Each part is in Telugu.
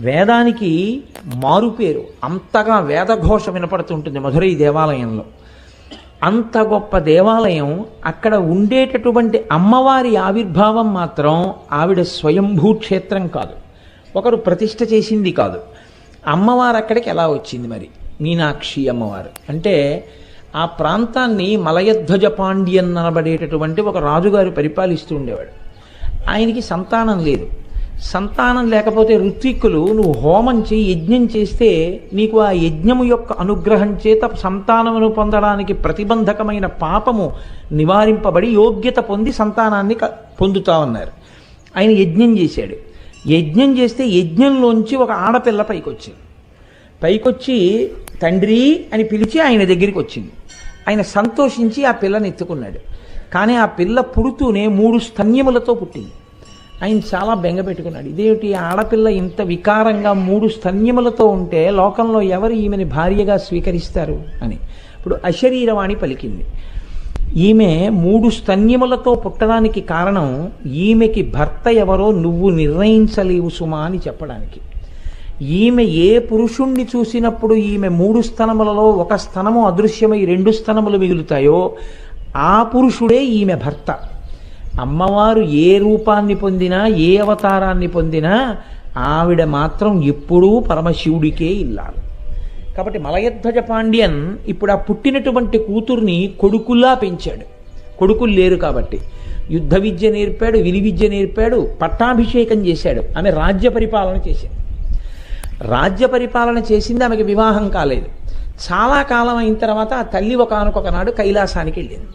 వేదానికి మారుపేరు, అంతగా వేదఘోష వినపడుతుంటుంది మధురై దేవాలయంలో. అంత గొప్ప దేవాలయం, అక్కడ ఉండేటటువంటి అమ్మవారి ఆవిర్భావం మాత్రం ఆవిడ స్వయంభూ క్షేత్రం కాదు, ఒకరు ప్రతిష్ఠ చేసింది కాదు. అమ్మవారు అక్కడికి ఎలా వచ్చింది మరి? మీనాక్షి అమ్మవారు అంటే ఆ ప్రాంతాన్ని మలయధ్వజ పాండ్యన్ అనబడేటటువంటి ఒక రాజుగారు పరిపాలిస్తూ ఉండేవాడు. ఆయనకి సంతానం లేదు. సంతానం లేకపోతే ఋత్విక్కులు నువ్వు హోమం చేయి, యజ్ఞం చేస్తే నీకు ఆ యజ్ఞము యొక్క అనుగ్రహం చేత సంతానమును పొందడానికి ప్రతిబంధకమైన పాపము నివారింపబడి యోగ్యత పొంది సంతానాన్ని పొందుతామన్నారు. ఆయన యజ్ఞం చేశాడు. యజ్ఞం చేస్తే యజ్ఞంలోంచి ఒక ఆడపిల్ల పైకొచ్చి తండ్రి అని పిలిచి ఆయన దగ్గరికి వచ్చింది. ఆయన సంతోషించి ఆ పిల్లని ఎత్తుకున్నాడు. కానీ ఆ పిల్ల పుడుతూనే 3 స్తన్యములతో పుట్టింది. ఆయన చాలా బెంగ పెట్టుకున్నాడు. ఇదేమిటి ఆడపిల్ల ఇంత వికారంగా 3 స్తన్యములతో ఉంటే లోకంలో ఎవరు ఈమెని భార్యగా స్వీకరిస్తారు అని. ఇప్పుడు అశరీరవాణి పలికింది. ఈమె 3 స్తన్యములతో పుట్టడానికి కారణం ఈమెకి భర్త ఎవరో నువ్వు నిర్ణయించలేవు సుమా అని చెప్పడానికి. ఈమె ఏ పురుషుణ్ణి చూసినప్పుడు ఈమె 3 స్తనములలో ఒక స్తనము అదృశ్యమై 2 స్తనములు మిగులుతాయో ఆ పురుషుడే ఈమె భర్త. అమ్మవారు ఏ రూపాన్ని పొందినా, ఏ అవతారాన్ని పొందినా ఆవిడ మాత్రం ఎప్పుడూ పరమశివుడికే ఇల్లాలి. కాబట్టి మలయధ్వజ పాండ్యన్ ఇప్పుడు ఆ పుట్టినటువంటి కూతుర్ని కొడుకుల్లా పెంచాడు. కొడుకులు లేరు కాబట్టి యుద్ధ విద్య నేర్పాడు, విలువిద్య నేర్పాడు, పట్టాభిషేకం చేశాడు. ఆమె రాజ్య పరిపాలన చేసింది. రాజ్య పరిపాలన చేసింది, ఆమెకి వివాహం కాలేదు. చాలా కాలం అయిన తర్వాత ఆ తల్లి ఒకానొకనాడు కైలాసానికి వెళ్ళింది.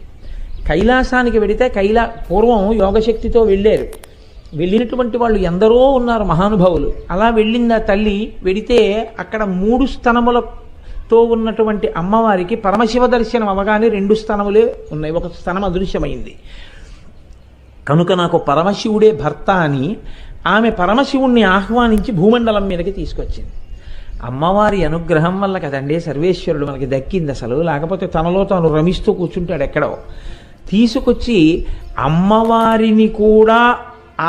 కైలాసానికి వెడితే పూర్వం యోగశక్తితో వెళ్ళారు. వెళ్ళినటువంటి వాళ్ళు ఎందరో ఉన్నారు మహానుభావులు. అలా వెళ్ళింది ఆ తల్లి. వెడితే అక్కడ 3 స్తనములతో ఉన్నటువంటి అమ్మవారికి పరమశివ దర్శనం అవగానే 2 స్తనములే ఉన్నాయి, ఒక స్తనం అదృశ్యమైంది. కనుక నాకు పరమశివుడే భర్త అని ఆమె పరమశివుణ్ణి ఆహ్వానించి భూమండలం మీదకి తీసుకొచ్చింది. అమ్మవారి అనుగ్రహం వల్ల కదండి సర్వేశ్వరుడు మనకి దక్కింది అసలు. లేకపోతే తనలో తాను రమిస్తూ కూర్చుంటాడు ఎక్కడో. తీసుకొచ్చి అమ్మవారిని కూడా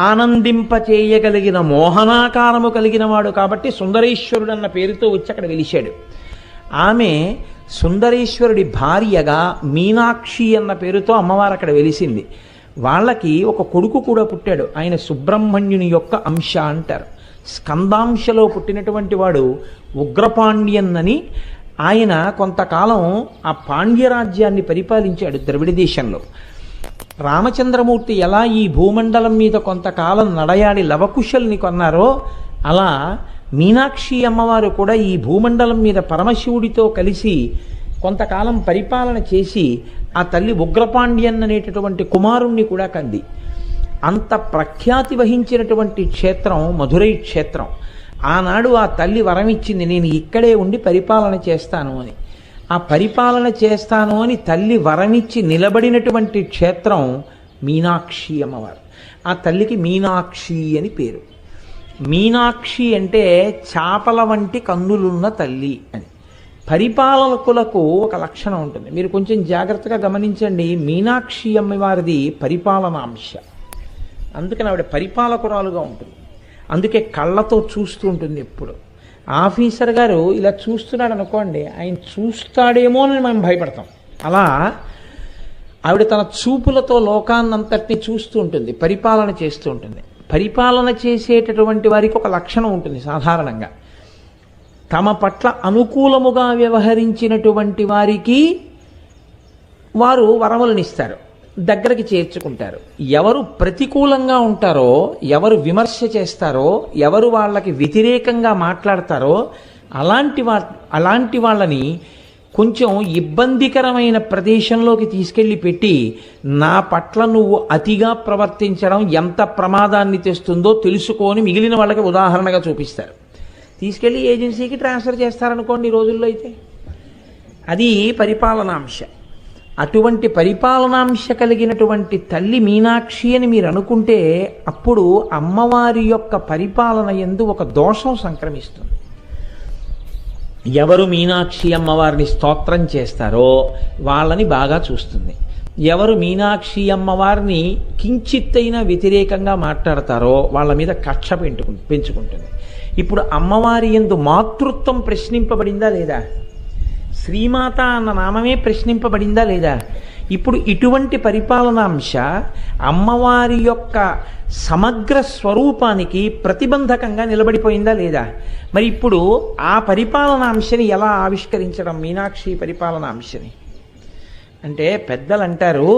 ఆనందింపచేయగలిగిన మోహనాకారము కలిగిన వాడు కాబట్టి సుందరేశ్వరుడు అన్న పేరుతో వచ్చి అక్కడ వెలిశాడు. ఆమె సుందరేశ్వరుడి భార్యగా మీనాక్షి అన్న పేరుతో అమ్మవారు అక్కడ వెలిసింది. వాళ్ళకి ఒక కొడుకు కూడా పుట్టాడు. ఆయన సుబ్రహ్మణ్యుని యొక్క అంశ అంటారు. స్కందాంశలో పుట్టినటువంటి వాడు ఉగ్రపాండ్యన్ అని. ఆయన కొంతకాలం ఆ పాండ్యరాజ్యాన్ని పరిపాలించాడు ద్రవిడ దేశంలో. రామచంద్రమూర్తి ఎలా ఈ భూమండలం మీద కొంతకాలం నడయాడి లవకుశల్ని కొన్నారో అలా మీనాక్షి అమ్మవారు కూడా ఈ భూమండలం మీద పరమశివుడితో కలిసి కొంతకాలం పరిపాలన చేసి ఆ తల్లి ఉగ్రపాండ్యన్ అనేటటువంటి కుమారుణ్ణి కూడా కంది. అంత ప్రఖ్యాతి వహించినటువంటి క్షేత్రం మధురై క్షేత్రం. ఆనాడు ఆ తల్లి వరం ఇచ్చింది, నేను ఇక్కడే ఉండి పరిపాలన చేస్తాను అని. ఆ పరిపాలన చేస్తాను అని తల్లి వరమిచ్చి నిలబడినటువంటి క్షేత్రం మీనాక్షి అమ్మవారు. ఆ తల్లికి మీనాక్షి అని పేరు. మీనాక్షి అంటే చాపల వంటి కన్నులున్న తల్లి అని. పరిపాలకులకు ఒక లక్షణం ఉంటుంది, మీరు కొంచెం జాగ్రత్తగా గమనించండి. మీనాక్షి అమ్మవారిది పరిపాలనాంశ. అందుకని ఆవిడ పరిపాలకురాలుగా ఉంటుంది. అందుకే కళ్ళతో చూస్తూ ఉంటుంది ఎప్పుడు. ఆఫీసర్ గారు ఇలా చూస్తున్నాడు అనుకోండి, ఆయన చూస్తాడేమో అని మనం భయపడతాం. అలా ఆవిడ తన చూపులతో లోకాన్నంతటినీ చూస్తూ ఉంటుంది, పరిపాలన చేస్తూ ఉంటుంది. పరిపాలన చేసేటటువంటి వారికి ఒక లక్షణం ఉంటుంది సాధారణంగా. తమ పట్ల అనుకూలముగా వ్యవహరించినటువంటి వారికి వారు వరములనిస్తారు, దగ్గరికి చేర్చుకుంటారు. ఎవరు ప్రతికూలంగా ఉంటారో, ఎవరు చేస్తారో, ఎవరు వాళ్ళకి వ్యతిరేకంగా మాట్లాడతారో అలాంటి వాళ్ళని కొంచెం ఇబ్బందికరమైన ప్రదేశంలోకి తీసుకెళ్ళి పెట్టి నా పట్ల నువ్వు అతిగా ప్రవర్తించడం ఎంత ప్రమాదాన్ని తెస్తుందో తెలుసుకొని మిగిలిన వాళ్ళకి ఉదాహరణగా చూపిస్తారు. తీసుకెళ్ళి ఏజెన్సీకి ట్రాన్స్ఫర్ చేస్తారనుకోండి ఈ రోజుల్లో అయితే. అది పరిపాలనాంశ. అటువంటి పరిపాలనాంశ కలిగినటువంటి తల్లి మీనాక్షి అని మీరు అనుకుంటే అప్పుడు అమ్మవారి యొక్క పరిపాలన యందు ఒక దోషం సంక్రమిస్తుంది. ఎవరు మీనాక్షి అమ్మవారిని స్తోత్రం చేస్తారో వాళ్ళని బాగా చూస్తుంది. ఎవరు మీనాక్షి అమ్మవారిని కించిత్తైనా వ్యతిరేకంగా మాట్లాడతారో వాళ్ళ మీద కక్ష పెంచుకుంటుంది. ఇప్పుడు అమ్మవారి యందు మాతృత్వం ప్రశ్నింపబడిందా లేదా? శ్రీమాత అన్న నామమే ప్రశ్నింపబడిందా లేదా? ఇప్పుడు ఇటువంటి పరిపాలనాంశ అమ్మవారి యొక్క సమగ్ర స్వరూపానికి ప్రతిబంధకంగా నిలబడిపోయిందా లేదా? మరి ఇప్పుడు ఆ పరిపాలనాంశని ఎలా ఆవిష్కరించడం మీనాక్షి పరిపాలనాంశని అంటే పెద్దలు అంటారు,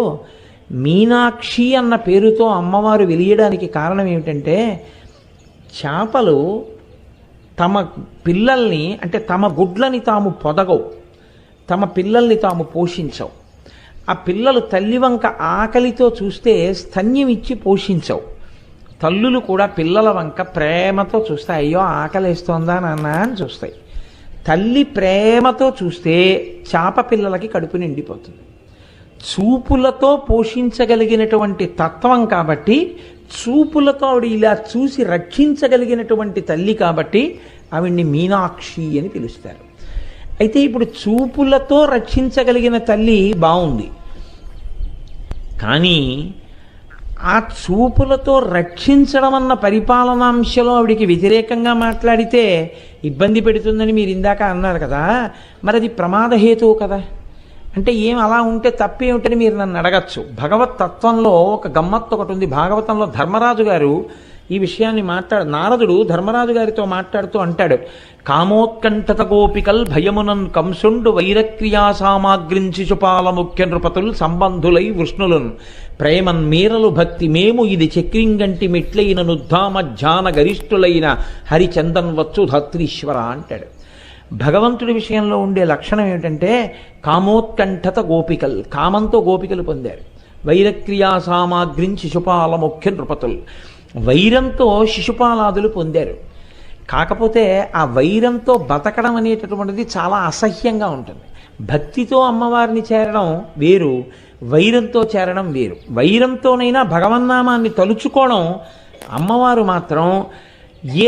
మీనాక్షి అన్న పేరుతో అమ్మవారు వెలియడానికి కారణం ఏమిటంటే చేపలు తమ పిల్లల్ని అంటే తమ గుడ్లని తాము పొదగవు, తమ పిల్లల్ని తాము పోషించవు. ఆ పిల్లలు తల్లి వంక ఆకలితో చూస్తే స్తన్యం ఇచ్చి పోషించవు. తల్లులు కూడా పిల్లల వంక ప్రేమతో చూస్తాయి, అయ్యో ఆకలిస్తోందా నాన్న అని చూస్తాయి. తల్లి ప్రేమతో చూస్తే చేప పిల్లలకి కడుపు నిండిపోతుంది. చూపులతో పోషించగలిగినటువంటి తత్వం కాబట్టి, చూపులతో ఆవిడ ఇలా చూసి రక్షించగలిగినటువంటి తల్లి కాబట్టి ఆవిడ్ని మీనాక్షి అని పిలుస్తారు. అయితే ఇప్పుడు చూపులతో రక్షించగలిగిన తల్లి బాగుంది, కానీ ఆ చూపులతో రక్షించడం అన్న పరిపాలనాంశలో ఆవిడికి వ్యతిరేకంగా మాట్లాడితే ఇబ్బంది పెడుతుందని మీరు ఇందాక అన్నారు కదా, మరి అది ప్రమాదహేతువు కదా. అంటే ఏం అలా ఉంటే తప్పేమిటని మీరు నన్ను అడగచ్చు. భగవత్ తత్వంలో ఒక గమ్మత్తు ఒకటి ఉంది. భాగవతంలో ధర్మరాజు గారు ఈ విషయాన్ని నారదుడు ధర్మరాజు గారితో మాట్లాడుతూ అంటాడు, కామోత్కంఠత గోపికల్ భయమునన్ కంసుండు వైరక్రియా సామాగ్రిం శిశుపాల ముఖ్య నృపతుల్ సంబంధులై వృష్ణులను ప్రేమన్ మీరలు భక్తి మేము ఇది చక్రింగంటి మెట్లైన నుద్ధామ ధ్యాన గరిష్ఠులైన హరిచందన్ వచ్చు ధత్రీశ్వర అంటాడు. భగవంతుడి విషయంలో ఉండే లక్షణం ఏమిటంటే కామోత్కంఠత గోపికల్, కామంతో గోపికలు పొందారు. వైరక్రియా సామాగ్రిం శిశుపాల ముఖ్య నృపతులు, వైరంతో శిశుపాలాదులు పొందారు. కాకపోతే ఆ వైరంతో బతకడం అనేటటువంటిది చాలా అసహ్యంగా ఉంటుంది. భక్తితో అమ్మవారిని చేరడం వేరు, వైరంతో చేరడం వేరు. వైరంతోనైనా భగవన్నామాన్ని తలుచుకోవడం, అమ్మవారు మాత్రం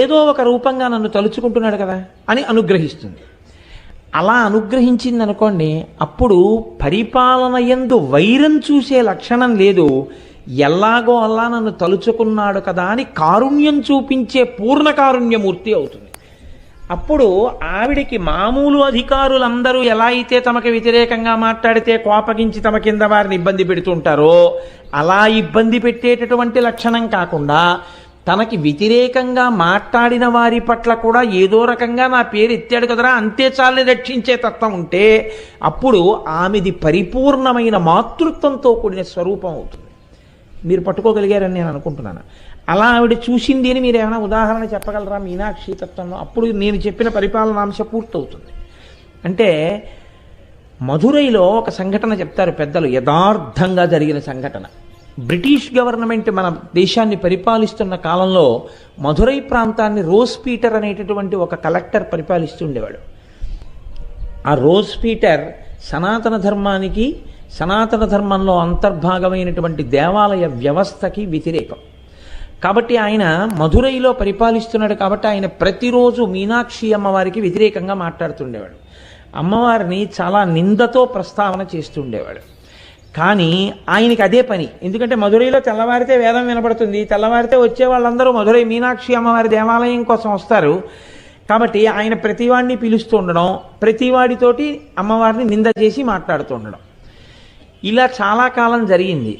ఏదో ఒక రూపంగా నన్ను తలుచుకుంటున్నాడు కదా అని అనుగ్రహిస్తుంది. అలా అనుగ్రహించింది అనుకోండి, అప్పుడు పరిపాలన యందు వైరం చూసే లక్షణం లేదు, ఎలాగో అలా నన్ను తలుచుకున్నాడు కదా అని కారుణ్యం చూపించే పూర్ణ కారుణ్యమూర్తి అవుతుంది. అప్పుడు ఆవిడికి మామూలు అధికారులందరూ ఎలా అయితే తమకు వ్యతిరేకంగా మాట్లాడితే కోపగించి తమ కింద వారిని ఇబ్బంది పెడుతుంటారో అలా ఇబ్బంది పెట్టేటటువంటి లక్షణం కాకుండా, తనకి వ్యతిరేకంగా మాట్లాడిన వారి పట్ల కూడా ఏదో రకంగా నా పేరు ఎత్తాడు కదరా అంతే చాలని రక్షించే తత్వం ఉంటే అప్పుడు ఆమెది పరిపూర్ణమైన మాతృత్వంతో కూడిన స్వరూపం అవుతుంది. మీరు పట్టుకోగలిగారని నేను అనుకుంటున్నాను. అలా ఆవిడ చూసింది అని మీరు ఏమైనా ఉదాహరణ చెప్పగలరా మీనాక్షి తత్వంలో? అప్పుడు నేను చెప్పిన పరిపాలనాంశ పూర్తవుతుంది. అంటే మధురైలో ఒక సంఘటన చెప్తారు పెద్దలు, యథార్థంగా జరిగిన సంఘటన. బ్రిటిష్ గవర్నమెంట్ మన దేశాన్ని పరిపాలిస్తున్న కాలంలో మధురై ప్రాంతాన్ని రోజ్ పీటర్ అనేటటువంటి ఒక కలెక్టర్ పరిపాలిస్తుండేవాడు. ఆ రోజ్ పీటర్ సనాతన ధర్మానికి, సనాతన ధర్మంలో అంతర్భాగమైనటువంటి దేవాలయ వ్యవస్థకి వ్యతిరేకం. కాబట్టి ఆయన మధురైలో పరిపాలిస్తున్నాడు కాబట్టి ఆయన ప్రతిరోజు మీనాక్షి అమ్మవారికి వ్యతిరేకంగా మాట్లాడుతుండేవాడు. అమ్మవారిని చాలా నిందతో ప్రస్తావన చేస్తుండేవాడు. కానీ ఆయనకి అదే పని. ఎందుకంటే మధురైలో తెల్లవారితే వేదం వినపడుతుంది, తెల్లవారితే వచ్చే వాళ్ళందరూ మధురై మీనాక్షి అమ్మవారి దేవాలయం కోసం వస్తారు. కాబట్టి ఆయన ప్రతివాడిని పిలుస్తూ ఉండడం, ప్రతివాడితోటి అమ్మవారిని నింద చేసి మాట్లాడుతూ ఉండడం, ఇలా చాలా కాలం జరిగింది.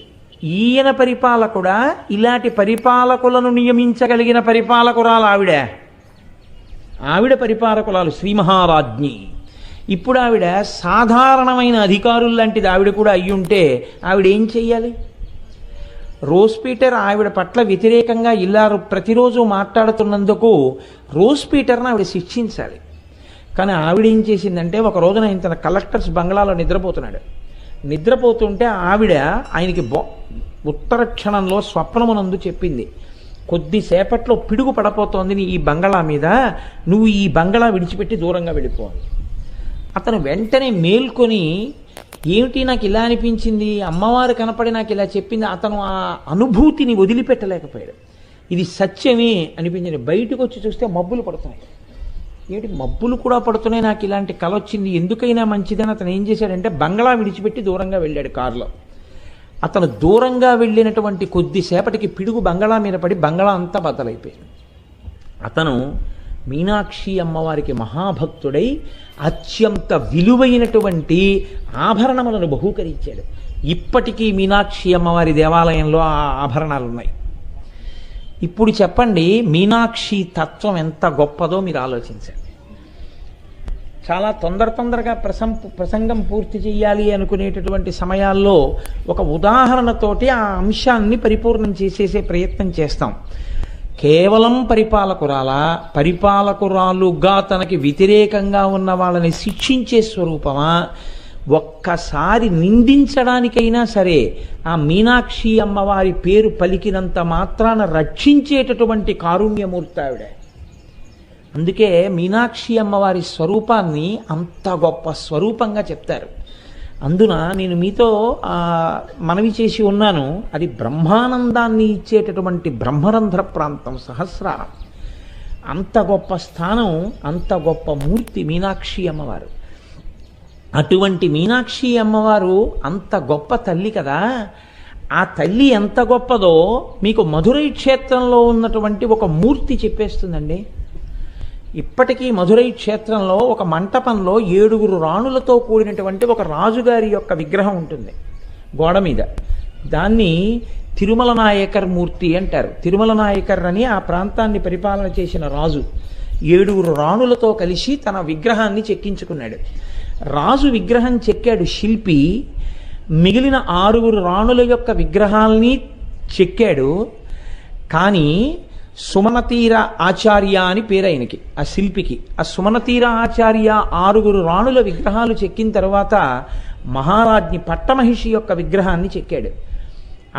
ఈయన పరిపాలకుడా, ఇలాంటి పరిపాలకులను నియమించగలిగిన పరిపాలకురాలు ఆవిడ పరిపాలకురాలు శ్రీ మహారాజ్ఞి. ఇప్పుడు ఆవిడ సాధారణమైన అధికారులు లాంటిది ఆవిడ కూడా అయ్యుంటే ఆవిడ ఏం చెయ్యాలి? రోజ్ పీటర్ ఆవిడ పట్ల వ్యతిరేకంగా ఇలా ప్రతిరోజు మాట్లాడుతున్నందుకు రోజ్ పీటర్ని ఆవిడ శిక్షించాలి. కానీ ఆవిడ ఏం చేసిందంటే, ఒక రోజున ఆయన తన కలెక్టర్స్ బంగ్లాలో నిద్రపోతుంటే ఆవిడ ఆయనకి ఉత్తర క్షణంలో స్వప్నమునందు చెప్పింది, కొద్దిసేపట్లో పిడుగు పడపోతోంది ఈ బంగళా మీద, నువ్వు ఈ బంగళా విడిచిపెట్టి దూరంగా వెళ్ళిపోవాలి. అతను వెంటనే మేల్కొని, ఏమిటి నాకు ఇలా అనిపించింది, అమ్మవారు కనపడి నాకు ఇలా చెప్పింది, అతను ఆ అనుభూతిని వదిలిపెట్టలేకపోయాడు. ఇది సత్యమే అనిపించింది. బయటకు వచ్చి చూస్తే మబ్బులు పడుతున్నాయి. ఏమిటి మబ్బులు కూడా పడుతున్నాయి, నాకు ఇలాంటి కల వచ్చింది, ఎందుకైనా మంచిదని అతను ఏం చేశాడంటే బంగ్లా విడిచిపెట్టి దూరంగా వెళ్ళాడు కారులో. అతను దూరంగా వెళ్ళినటువంటి కొద్దిసేపటికి పిడుగు బంగళా మీద పడి బంగళా అంతా బద్దలైపోయింది. అతను మీనాక్షి అమ్మవారికి మహాభక్తుడై అత్యంత విలువైనటువంటి ఆభరణములను బహూకరించాడు. ఇప్పటికీ మీనాక్షి అమ్మవారి దేవాలయంలో ఆ ఆభరణాలు ఉన్నాయి. ఇప్పుడు చెప్పండి, మీనాక్షి తత్వం ఎంత గొప్పదో మీరు ఆలోచించండి. చాలా తొందరగా ప్రసంగం పూర్తి చేయాలి అనుకునేటటువంటి సమయాల్లో ఒక ఉదాహరణతోటి ఆ అంశాన్ని పరిపూర్ణం చేసేసే ప్రయత్నం చేస్తాం. కేవలం పరిపాలకురాలుగా తనకి వ్యతిరేకంగా ఉన్న వాళ్ళని శిక్షించే స్వరూపమా, ఒక్కసారి నిందించడానికైనా సరే ఆ మీనాక్షి అమ్మవారి పేరు పలికినంత మాత్రాన రక్షించేటటువంటి కారుణ్యమూర్తి ఆవిడ. అందుకే మీనాక్షి అమ్మవారి స్వరూపాన్ని అంత గొప్ప స్వరూపంగా చెప్తారు. అందున నేను మీతో మనవి చేసి ఉన్నాను, అది బ్రహ్మానందాన్ని ఇచ్చేటటువంటి బ్రహ్మరంధ్ర ప్రాంతం సహస్రారం. అంత గొప్ప స్థానం, అంత గొప్ప మూర్తి మీనాక్షి అమ్మవారు. అటువంటి మీనాక్షి అమ్మవారు అంత గొప్ప తల్లి కదా. ఆ తల్లి ఎంత గొప్పదో మీకు మధురై క్షేత్రంలో ఉన్నటువంటి ఒక మూర్తి చెప్పేస్తుందండి. ఇప్పటికీ మధురై క్షేత్రంలో ఒక మంటపంలో 7 రాణులతో కూడినటువంటి ఒక రాజుగారి యొక్క విగ్రహం ఉంటుంది గోడ మీద. దాన్ని తిరుమల నాయకర్ మూర్తి అంటారు. తిరుమల నాయకర్ అని ఆ ప్రాంతాన్ని పరిపాలన చేసిన రాజు 7 రాణులతో కలిసి తన విగ్రహాన్ని చెక్కించుకున్నాడు. రాజు విగ్రహం చెక్కాడు శిల్పి, మిగిలిన 6 రాణుల యొక్క విగ్రహాల్ని చెక్కాడు. కానీ సుమనతీర ఆచార్య అని పేరు ఆయనకి, ఆ శిల్పికి. ఆ సుమనతీర ఆచార్య 6 రాణుల విగ్రహాలు చెక్కిన తర్వాత మహారాజ్ఞి పట్టమహిషి యొక్క విగ్రహాన్ని చెక్కాడు.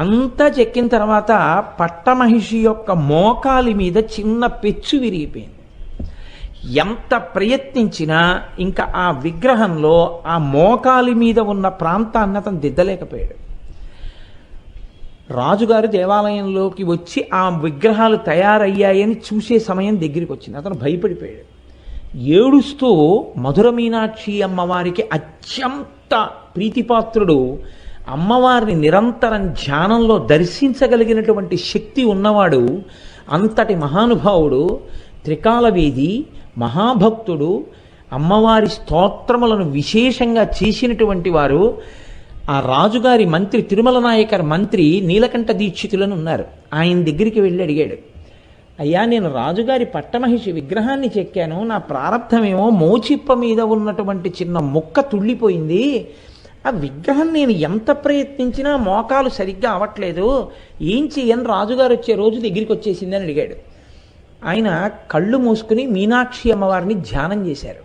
అంతా చెక్కిన తర్వాత పట్టమహిషి యొక్క మోకాలి మీద చిన్న పెచ్చు విరిగిపోయింది. ఎంత ప్రయత్నించినా ఇంకా ఆ విగ్రహంలో ఆ మోకాలి మీద ఉన్న ప్రాంతాన్ని అతను దిద్దలేకపోయాడు. రాజుగారు దేవాలయంలోకి వచ్చి ఆ విగ్రహాలు తయారయ్యాయని చూసే సమయం దగ్గరికి వచ్చింది. అతను భయపడిపోయాడు. ఏడుస్తూ మధుర మీనాక్షి అమ్మవారికి అత్యంత ప్రీతిపాత్రుడు, అమ్మవారిని నిరంతరం ధ్యానంలో దర్శించగలిగినటువంటి శక్తి ఉన్నవాడు, అంతటి మహానుభావుడు, త్రికాలవేది, మహాభక్తుడు, అమ్మవారి స్తోత్రములను విశేషంగా చేసినటువంటి వారు. ఆ రాజుగారి మంత్రి, తిరుమల నాయకర్ మంత్రి నీలకంఠ దీక్షితులను ఉన్నారు. ఆయన దగ్గరికి వెళ్ళి అడిగాడు, అయ్యా నేను రాజుగారి పట్టమహిషి విగ్రహాన్ని చెక్కాను, నా ప్రారంధమేమో మోచిప్ప మీద ఉన్నటువంటి చిన్న ముక్క తుళ్ళిపోయింది, ఆ విగ్రహం నేను ఎంత ప్రయత్నించినా మోకాలు సరిగ్గా అవ్వట్లేదు, ఏం చెయ్యని రాజుగారు వచ్చే రోజు దగ్గరికి వచ్చేసిందని అడిగాడు. ఆయన కళ్ళు మూసుకుని మీనాక్షి అమ్మవారిని ధ్యానం చేశారు.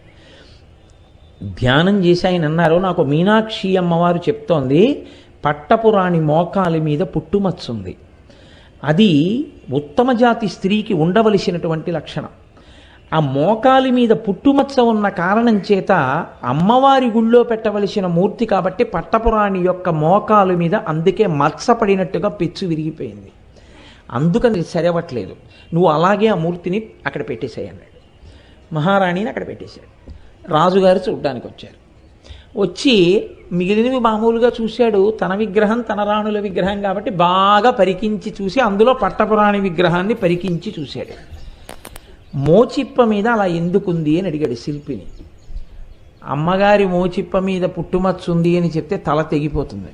ధ్యానం చేసి ఆయన అన్నారు, నాకు మీనాక్షి అమ్మవారు చెప్తోంది, పట్టపురాణి మోకాలి మీద పుట్టుమచ్చుంది, అది ఉత్తమ జాతి స్త్రీకి ఉండవలసినటువంటి లక్షణం. ఆ మోకాలి మీద పుట్టుమచ్చ ఉన్న కారణం చేత అమ్మవారి గుళ్ళో పెట్టవలసిన మూర్తి కాబట్టి పట్టపురాణి యొక్క మోకాలు మీద అందుకే మచ్చపడినట్టుగా పెచ్చు విరిగిపోయింది, అందుకని సరవట్లేదు, నువ్వు అలాగే ఆ మూర్తిని అక్కడ పెట్టేశాయి అన్నాడు. మహారాణిని అక్కడ పెట్టేశాడు. రాజుగారు చూడ్డానికి వచ్చారు. వచ్చి మిగిలినవి మామూలుగా చూశాడు. తన విగ్రహం తన రాణుల విగ్రహం కాబట్టి బాగా పరికించి చూసి అందులో పట్టపురాణి విగ్రహాన్ని పరికించి చూశాడు. మోచిప్ప మీద అలా ఎందుకుంది అని అడిగాడు శిల్పిని. అమ్మగారి మోచిప్ప మీద పుట్టుమచ్చుంది అని చెప్తే తల తెగిపోతుంది.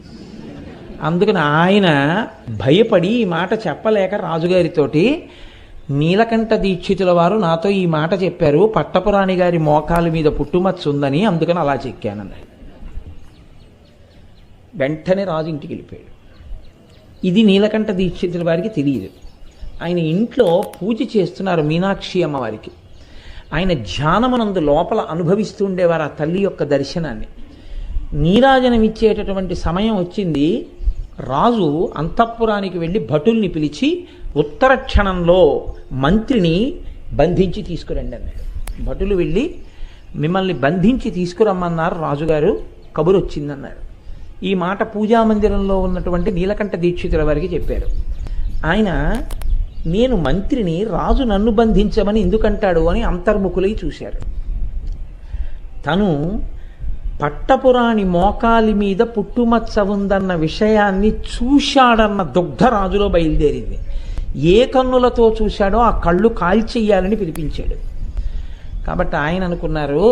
అందుకని ఆయన భయపడి ఈ మాట చెప్పలేక రాజుగారితోటి, నీలకంఠ దీక్షితుల వారు నాతో ఈ మాట చెప్పారు, పట్టపురాణి గారి మోకాలి మీద పుట్టుమచ్చ ఉందని, అందుకని అలా చెక్కానన్నాడు. వెంటనే రాజు ఇంటికి వెళ్ళిపోయాడు. ఇది నీలకంఠ దీక్షితుల వారికి తెలియదు. ఆయన ఇంట్లో పూజ చేస్తున్నారు మీనాక్షి అమ్మవారికి. ఆయన ధ్యానమునందు లోపల అనుభవిస్తూ ఉండేవారు ఆ తల్లి యొక్క దర్శనాన్ని. నీరాజనం ఇచ్చేటటువంటి సమయం వచ్చింది. రాజు అంతఃపురానికి వెళ్ళి భటుల్ని పిలిచి ఉత్తర క్షణంలో మంత్రిని బంధించి తీసుకురండి అన్నాడు. భటులు వెళ్ళి మిమ్మల్ని బంధించి తీసుకురమ్మన్నారు రాజుగారు, కబురు వచ్చిందన్నారు. ఈ మాట పూజామందిరంలో ఉన్నటువంటి నీలకంఠ దీక్షితుల వారికి చెప్పారు. ఆయన, నేను మంత్రిని, రాజు నన్ను బంధించమని ఎందుకంటాడు అని అంతర్ముఖులై చూశారు. తను పట్టపురాణి మోకాలి మీద పుట్టుమచ్చ ఉందన్న విషయాన్ని చూశాడన్న దుగ్ధ రాజులో బయలుదేరింది. ఏ కన్నులతో చూశాడో ఆ కళ్ళు కాల్చెయ్యాలని పిలిపించాడు. కాబట్టి ఆయన అనుకున్నారు,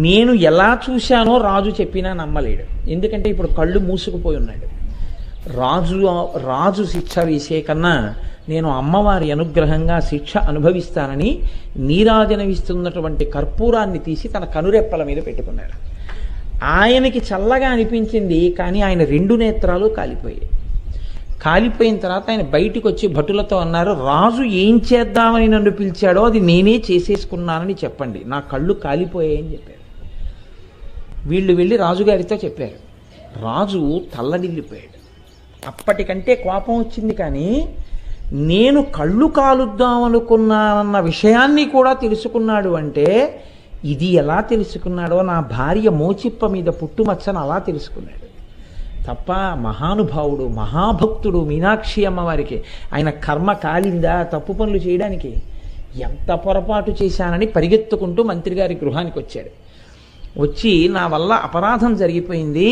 నేను ఎలా చూశానో రాజు చెప్పినా నమ్మలేడు. ఎందుకంటే ఇప్పుడు కళ్ళు మూసుకుపోయి ఉన్నాడు. రాజు శిక్ష వేసే కన్నా నేను అమ్మవారి అనుగ్రహంగా శిక్ష అనుభవిస్తానని నీరాజనవిస్తున్నటువంటి కర్పూరాన్ని తీసి తన కనురెప్పల మీద పెట్టుకున్నాడు. ఆయనకి చల్లగా అనిపించింది, కానీ ఆయన 2 నేత్రాలు కాలిపోయాయి. కాలిపోయిన తర్వాత ఆయన బయటికి వచ్చి భటులతో అన్నారు, రాజు ఏం చేద్దామని నన్ను పిలిచాడో అది నేనే చేసేసుకున్నానని చెప్పండి, నా కళ్ళు కాలిపోయాయని చెప్పారు. వీళ్ళు వెళ్ళి రాజుగారితో చెప్పారు. రాజు తల్లడిల్లిపోయాడు. అప్పటికంటే కోపం వచ్చింది, కానీ నేను కళ్ళు కాలుద్దామనుకున్నానన్న విషయాన్ని కూడా తెలుసుకున్నాడు. అంటే ఇది ఎలా తెలుసుకున్నాడో, నా భార్య మోచిప్ప మీద పుట్టుమచ్చను అలా తెలుసుకున్నాడు తప్ప. మహానుభావుడు, మహాభక్తుడు మీనాక్షి అమ్మవారికి. ఆయన కర్మ కాలిందా తప్పు పనులు చేయడానికి? ఎంత పొరపాటు చేశానని పరిగెత్తుకుంటూ మంత్రి గారి గృహానికి వచ్చాడు. వచ్చి, నా వల్ల అపరాధం జరిగిపోయింది,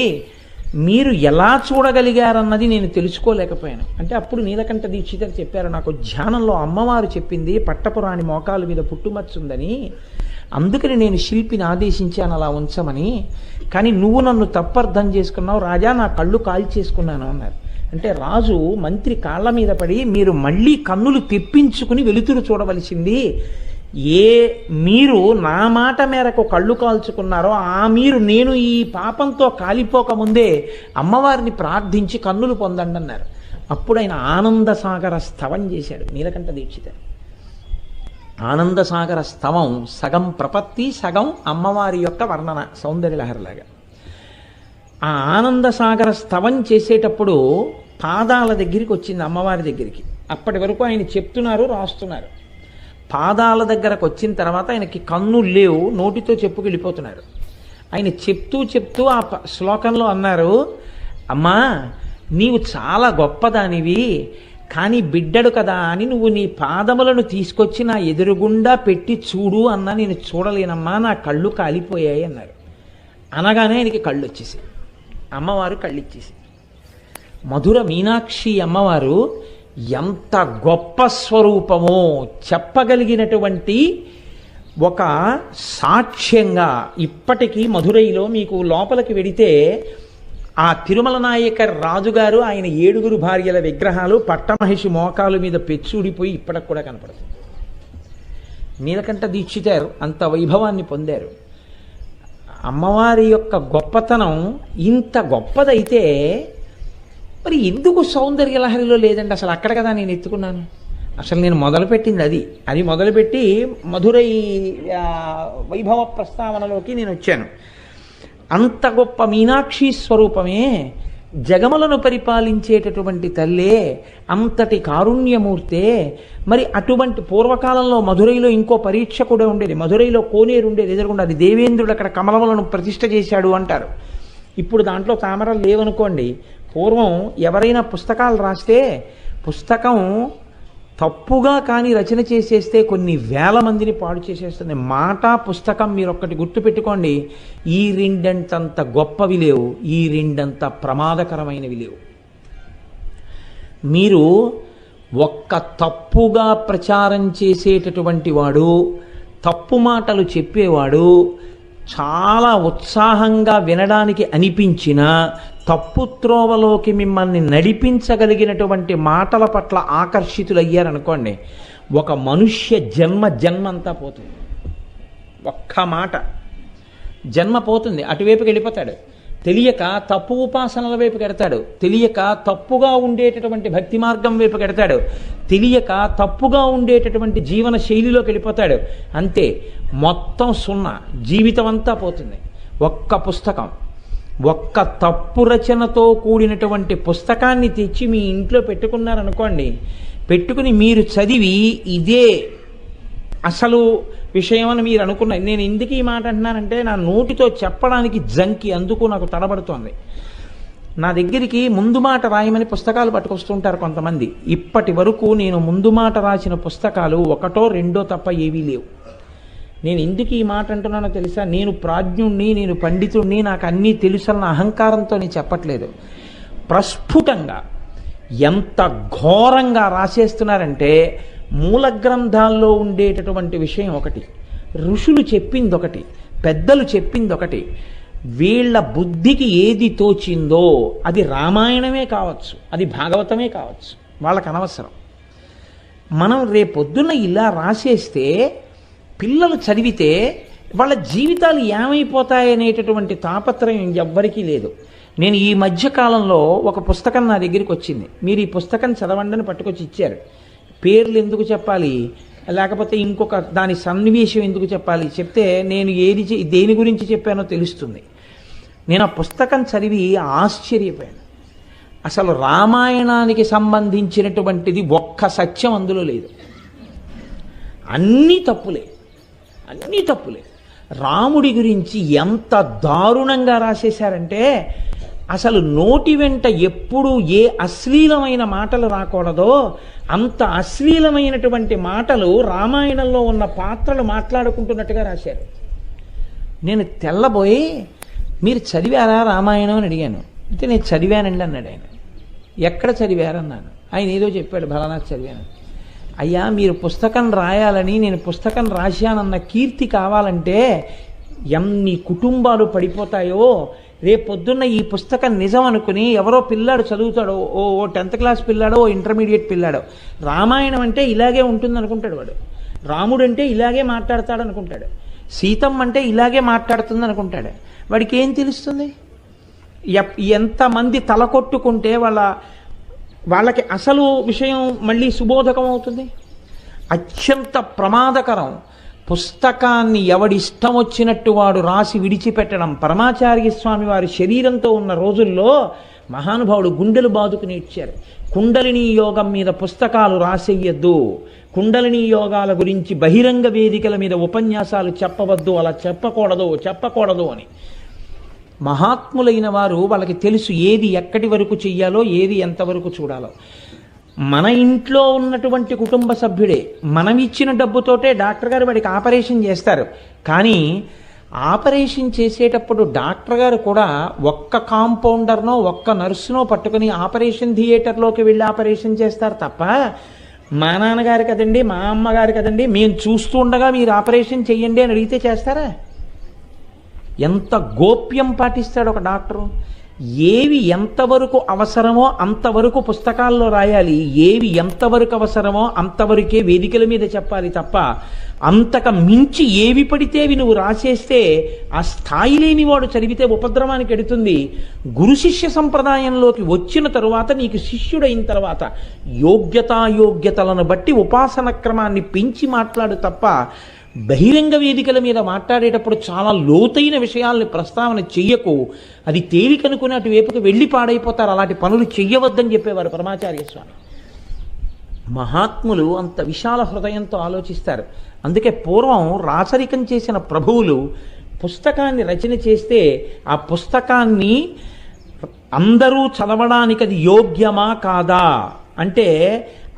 మీరు ఎలా చూడగలిగారన్నది నేను తెలుసుకోలేకపోయాను అంటే. అప్పుడు నీలకంఠ దీక్షితులు చెప్పారు, నాకు ధ్యానంలో అమ్మవారు చెప్పింది పట్టపురాణి మోకాలు మీద పుట్టుమచ్చుందని, అందుకని నేను శిల్పిని ఆదేశించాను అలా ఉంచమని. కానీ నువ్వు నన్ను తప్పర్థం చేసుకున్నావు రాజా, నా కళ్ళు కాల్చేసుకున్నాను అన్నారు. అంటే రాజు మంత్రి కాళ్ళ మీద పడి, మీరు మళ్ళీ కన్నులు తెప్పించుకుని వెలుతురు చూడవలసింది. మీరు నా మాట మేరకు కళ్ళు కాల్చుకున్నారో నేను ఈ పాపంతో కాలిపోకముందే అమ్మవారిని ప్రార్థించి కన్నులు పొందండి అన్నారు. అప్పుడు ఆయన ఆనంద సాగర స్తవం చేశాడు నీలకంఠ దీక్షిత. ఆనంద సాగర స్తవం సగం ప్రపత్తి, సగం అమ్మవారి యొక్క వర్ణన, సౌందర్యలహరిలాగా. ఆ ఆనంద సాగర స్తవం చేసేటప్పుడు పాదాల దగ్గరికి వచ్చింది, అమ్మవారి దగ్గరికి. అప్పటి వరకు ఆయన చెప్తున్నారు, రాస్తున్నారు. పాదాల దగ్గరకు వచ్చిన తర్వాత ఆయనకి కన్నులు లేవు, నోటితో చెప్పుకెళ్ళిపోతున్నారు. ఆయన చెప్తూ చెప్తూ ఆ శ్లోకంలో అన్నారు, అమ్మా నీవు చాలా గొప్పదానివి, కానీ బిడ్డడు కదా అని నువ్వు నీ పాదములను తీసుకొచ్చి నా ఎదురుగుండా పెట్టి చూడు అన్నా నేను చూడలేనమ్మా, నా కళ్ళు కాలిపోయాయి అన్నారు. అనగానే ఆయనకి కళ్ళు వచ్చేసి, అమ్మవారు కళ్ళు ఇచ్చేసి. మధుర మీనాక్షి అమ్మవారు ఎంత గొప్ప స్వరూపమో చెప్పగలిగినటువంటి ఒక సాక్ష్యంగా ఇప్పటికీ మధురైలో మీకు లోపలికి వెడితే ఆ తిరుమల నాయక రాజుగారు ఆయన 7 భార్యల విగ్రహాలు పట్టమహిషి మోకాలు మీద పెచ్చుడిపోయి ఇప్పటికి కూడా కనపడుతుంది. నీలకంఠ దీక్షితారు అంత వైభవాన్ని పొందారు. అమ్మవారి యొక్క గొప్పతనం ఇంత గొప్పదైతే మరి ఎందుకు సౌందర్యలహరిలో లేదండి? అసలు అక్కడ కదా నేను ఎత్తుకున్నాను. అసలు నేను మొదలుపెట్టింది అది మొదలుపెట్టి మధురై వైభవ ప్రస్తావనలోకి నేను వచ్చాను. అంత గొప్ప మీనాక్షి స్వరూపమే, జగములను పరిపాలించేటటువంటి తల్లే, అంతటి కారుణ్యమూర్తే. మరి అటువంటి పూర్వకాలంలో మధురైలో ఇంకో పరీక్ష కూడా ఉండేది. మధురైలో కోనేరు ఉండేది ఎదురుగుండా, అది దేవేంద్రుడు అక్కడ కమలములను ప్రతిష్ఠ చేశాడు అంటారు. ఇప్పుడు దాంట్లో తామరలు లేవనుకోండి. పూర్వం ఎవరైనా పుస్తకాలు రాస్తే పుస్తకం తప్పుగా కానీ రచన చేసేస్తే కొన్ని వేల మందిని పాడు చేసేస్తుంది. మాట పుస్తకం మీరు ఒక్కటి గుర్తుపెట్టుకోండి, ఈ రెండంతంత గొప్పవి లేవు, ఈ రెండంత ప్రమాదకరమైనవి లేవు. మీరు ఒక్క తప్పుగా ప్రచారం చేసేటటువంటి వాడు, తప్పు మాటలు చెప్పేవాడు చాలా ఉత్సాహంగా వినడానికి అనిపించిన తప్పు త్రోవలోకి మిమ్మల్ని నడిపించగలిగినటువంటి మాటల పట్ల ఆకర్షితులయ్యారనుకోండి, ఒక మనుష్య జన్మంతా పోతుంది. ఒక్క మాట జన్మ పోతుంది, అటువైపుకి వెళ్ళిపోతాడు. తెలియక తప్పు ఉపాసనల వైపు కెడతాడు, తెలియక తప్పుగా ఉండేటటువంటి భక్తి మార్గం వైపు కెడతాడు, తెలియక తప్పుగా ఉండేటటువంటి జీవన శైలిలోకి వెళ్ళిపోతాడు. అంతే, మొత్తం సున్నా, జీవితం అంతా పోతుంది. ఒక్క పుస్తకం, ఒక్క తప్పు రచనతో కూడినటువంటి పుస్తకాన్ని తెచ్చి మీ ఇంట్లో పెట్టుకున్నారనుకోండి, పెట్టుకుని మీరు చదివి ఇదే అసలు విషయం అని మీరు అనుకున్నారు. నేను ఎందుకు ఈ మాట అంటున్నానంటే, నా నోటితో చెప్పడానికి జంకి, అందుకు నాకు తడబడుతోంది. నా దగ్గరికి ముందు మాట రాయమని పుస్తకాలు పట్టుకొస్తుంటారు కొంతమంది. ఇప్పటి వరకు నేను ముందు మాట రాసిన పుస్తకాలు 1, 2 తప్ప ఏవీ లేవు. నేను ఎందుకు ఈ మాట అంటున్నానో తెలుసా? నేను ప్రాజ్ఞుణ్ణి, నేను పండితుణ్ణి, నాకు అన్నీ తెలుసన్న అహంకారంతో నేను చెప్పట్లేదు. ప్రస్ఫుటంగా ఎంత ఘోరంగా రాసేస్తున్నారంటే, మూల గ్రంథాల్లో ఉండేటటువంటి విషయం ఒకటి, ఋషులు చెప్పింది ఒకటి, పెద్దలు చెప్పింది ఒకటి, వీళ్ళ బుద్ధికి ఏది తోచిందో అది రామాయణమే కావచ్చు, అది భాగవతమే కావచ్చు, వాళ్ళకి అనవసరం. మనం రేపొద్దున ఇలా రాసేస్తే పిల్లలు చదివితే వాళ్ళ జీవితాలు ఏమైపోతాయనేటటువంటి తాపత్రయం ఎవ్వరికీ లేదు. నేను ఈ మధ్యకాలంలో ఒక పుస్తకం నా దగ్గరికి వచ్చింది. మీరు ఈ పుస్తకం చదవండి అని పట్టుకొచ్చి ఇచ్చారు. పేర్లు ఎందుకు చెప్పాలి, లేకపోతే ఇంకొక దాని సన్నివేశం ఎందుకు చెప్పాలి? చెప్తే నేను దేని గురించి చెప్పానో తెలుస్తుంది. నేను ఆ పుస్తకం చదివి ఆశ్చర్యపోయాను. అసలు రామాయణానికి సంబంధించినటువంటిది ఒక్క సత్యం అందులో లేదు. అన్నీ తప్పులే, అన్నీ తప్పులే. రాముడి గురించి ఎంత దారుణంగా రాసేశారంటే, అసలు నోటి వెంట ఎప్పుడు ఏ అశ్లీలమైన మాటలు రాకూడదో అంత అశ్లీలమైనటువంటి మాటలు రామాయణంలో ఉన్న పాత్రలు మాట్లాడుకుంటున్నట్టుగా రాశారు. నేను తెల్లబోయి, మీరు చదివారా రామాయణం అని అడిగాను. అయితే నేను చదివానండి అన్నాడు ఆయన. ఎక్కడ చదివారన్నాను. ఆయన ఏదో చెప్పాడు, బలానా చదివాను. అయ్యా, మీరు పుస్తకం రాయాలని నేను పుస్తకం రాశానన్న కీర్తి కావాలంటే ఎన్ని కుటుంబాలు పడిపోతాయో. రేపొద్దున్న ఈ పుస్తకం నిజం అనుకుని ఎవరో పిల్లాడు చదువుతాడో, ఓ 10th క్లాస్ పిల్లాడో, ఓ ఇంటర్మీడియట్ పిల్లాడో, రామాయణం అంటే ఇలాగే ఉంటుంది అనుకుంటాడు వాడు. రాముడు అంటే ఇలాగే మాట్లాడతాడు అనుకుంటాడు. సీతమ్మ అంటే ఇలాగే మాట్లాడుతుంది అనుకుంటాడు. వాడికి ఏం తెలుస్తుంది? ఎంతమంది తలకొట్టుకుంటే వాళ్ళకి అసలు విషయం మళ్ళీ సుబోధకం అవుతుంది. అత్యంత ప్రమాదకరం. పుస్తకాన్ని ఎవడిష్టం వచ్చినట్టు వాడు రాసి విడిచిపెట్టడం. పరమాచార్య స్వామి వారి శరీరంతో ఉన్న రోజుల్లో మహానుభావుడు గుండెలు బాదుకుని ఇచ్చారు. కుండలిని యోగం మీద పుస్తకాలు రాసేయద్దు, కుండలిని యోగాల గురించి బహిరంగ వేదికల మీద ఉపన్యాసాలు చెప్పవద్దు, అలా చెప్పకూడదు అని. మహాత్ములైన వారు వాళ్ళకి తెలుసు ఏది ఎక్కడి వరకు చెయ్యాలో, ఏది ఎంతవరకు చూడాలో. మన ఇంట్లో ఉన్నటువంటి కుటుంబ సభ్యుడే మనం ఇచ్చిన డబ్బుతోటే డాక్టర్ గారు వాడికి ఆపరేషన్ చేస్తారు. కానీ ఆపరేషన్ చేసేటప్పుడు డాక్టర్ గారు కూడా ఒక్క కాంపౌండర్నో ఒక్క నర్సునో పట్టుకుని ఆపరేషన్ థియేటర్లోకి వెళ్ళి ఆపరేషన్ చేస్తారు తప్ప, మా నాన్నగారు కదండి, మా అమ్మగారు కదండి, మేము చూస్తూ ఉండగా మీరు ఆపరేషన్ చెయ్యండి అని అడిగితే చేస్తారా? ఎంత గోప్యం పాటిస్తాడు ఒక డాక్టరు. ఏవి ఎంతవరకు అవసరమో అంతవరకు పుస్తకాల్లో రాయాలి, ఏవి ఎంతవరకు అవసరమో అంతవరకే వేదికల మీద చెప్పాలి తప్ప, అంతక మించి ఏవి పడితే అవి నువ్వు రాసేస్తే ఆ స్థాయి లేని వాడు చదివితే ఉపద్రవానికి ఎడుతుంది. గురు శిష్య సంప్రదాయంలోకి వచ్చిన తరువాత, నీకు శిష్యుడైన తర్వాత యోగ్యతాయోగ్యతలను బట్టి ఉపాసన క్రమాన్ని పెంచి మాట్లాడు తప్ప, బహిరంగ వేదికల మీద మాట్లాడేటప్పుడు చాలా లోతైన విషయాల్ని ప్రస్తావన చెయ్యకు. అది తేలికనుకుని అటువైపుకు వెళ్ళి పాడైపోతారు. అలాంటి పనులు చెయ్యవద్దని చెప్పేవారు పరమాచార్య స్వామి. మహాత్ములు అంత విశాల హృదయంతో ఆలోచిస్తారు. అందుకే పూర్వం రాచరికం చేసిన ప్రభువులు పుస్తకాన్ని రచన చేస్తే ఆ పుస్తకాన్ని అందరూ చదవడానికి అది యోగ్యమా కాదా అంటే